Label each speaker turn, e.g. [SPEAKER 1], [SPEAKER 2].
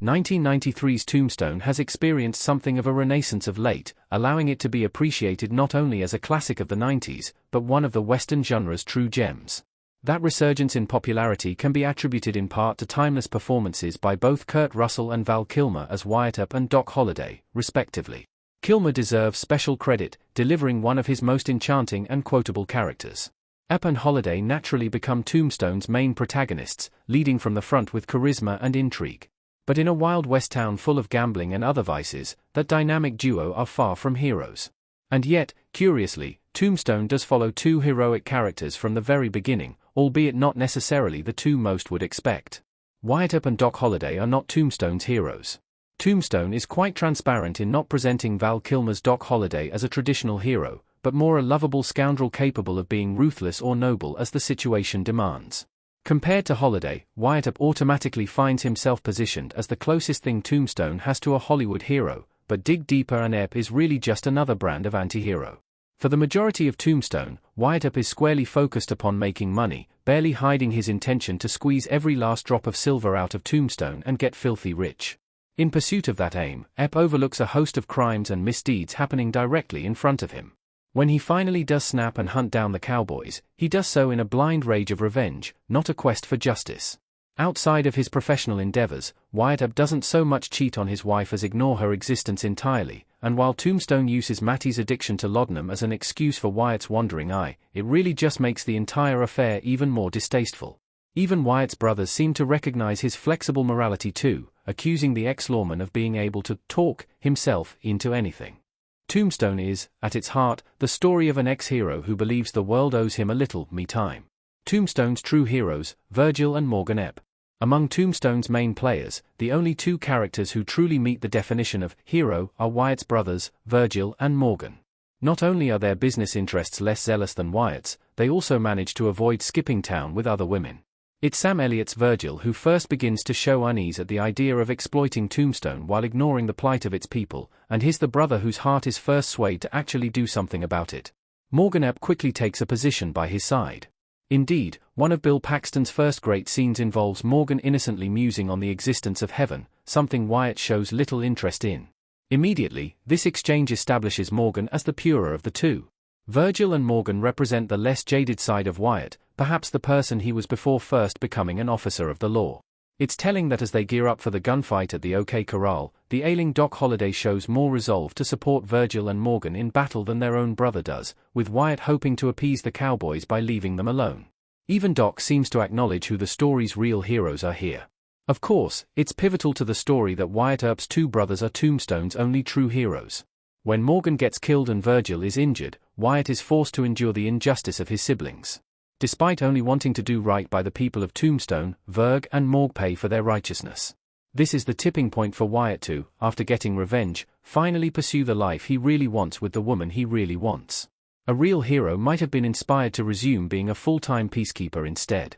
[SPEAKER 1] 1993's Tombstone has experienced something of a renaissance of late, allowing it to be appreciated not only as a classic of the 90s, but one of the Western genre's true gems. That resurgence in popularity can be attributed in part to timeless performances by both Kurt Russell and Val Kilmer as Wyatt Earp and Doc Holliday, respectively. Kilmer deserves special credit, delivering one of his most enchanting and quotable characters. Earp and Holliday naturally become Tombstone's main protagonists, leading from the front with charisma and intrigue. But in a Wild West town full of gambling and other vices, that dynamic duo are far from heroes. And yet, curiously, Tombstone does follow two heroic characters from the very beginning, albeit not necessarily the two most would expect. Wyatt Earp and Doc Holliday are not Tombstone's heroes. Tombstone is quite transparent in not presenting Val Kilmer's Doc Holliday as a traditional hero, but more a lovable scoundrel capable of being ruthless or noble as the situation demands. Compared to Holliday, Wyatt Earp automatically finds himself positioned as the closest thing Tombstone has to a Hollywood hero, but dig deeper and Earp is really just another brand of anti-hero. For the majority of Tombstone, Wyatt Earp is squarely focused upon making money, barely hiding his intention to squeeze every last drop of silver out of Tombstone and get filthy rich. In pursuit of that aim, Earp overlooks a host of crimes and misdeeds happening directly in front of him. When he finally does snap and hunt down the cowboys, he does so in a blind rage of revenge, not a quest for justice. Outside of his professional endeavors, Wyatt Earp doesn't so much cheat on his wife as ignore her existence entirely, and while Tombstone uses Matty's addiction to laudanum as an excuse for Wyatt's wandering eye, it really just makes the entire affair even more distasteful. Even Wyatt's brothers seem to recognize his flexible morality too, accusing the ex-lawman of being able to talk himself into anything. Tombstone is, at its heart, the story of an ex-hero who believes the world owes him a little me time. Tombstone's true heroes, Virgil and Morgan Earp. Among Tombstone's main players, the only two characters who truly meet the definition of hero are Wyatt's brothers, Virgil and Morgan. Not only are their business interests less zealous than Wyatt's, they also manage to avoid skipping town with other women. It's Sam Elliott's Virgil who first begins to show unease at the idea of exploiting Tombstone while ignoring the plight of its people, and he's the brother whose heart is first swayed to actually do something about it. Morgan Earp quickly takes a position by his side. Indeed, one of Bill Paxton's first great scenes involves Morgan innocently musing on the existence of heaven, something Wyatt shows little interest in. Immediately, this exchange establishes Morgan as the purer of the two. Virgil and Morgan represent the less jaded side of Wyatt, perhaps the person he was before first becoming an officer of the law. It's telling that as they gear up for the gunfight at the OK Corral, the ailing Doc Holliday shows more resolve to support Virgil and Morgan in battle than their own brother does, with Wyatt hoping to appease the cowboys by leaving them alone. Even Doc seems to acknowledge who the story's real heroes are here. Of course, it's pivotal to the story that Wyatt Earp's two brothers are Tombstone's only true heroes. When Morgan gets killed and Virgil is injured, Wyatt is forced to endure the injustice of his siblings. Despite only wanting to do right by the people of Tombstone, Virg and Morg pay for their righteousness. This is the tipping point for Wyatt to, after getting revenge, finally pursue the life he really wants with the woman he really wants. A real hero might have been inspired to resume being a full-time peacekeeper instead.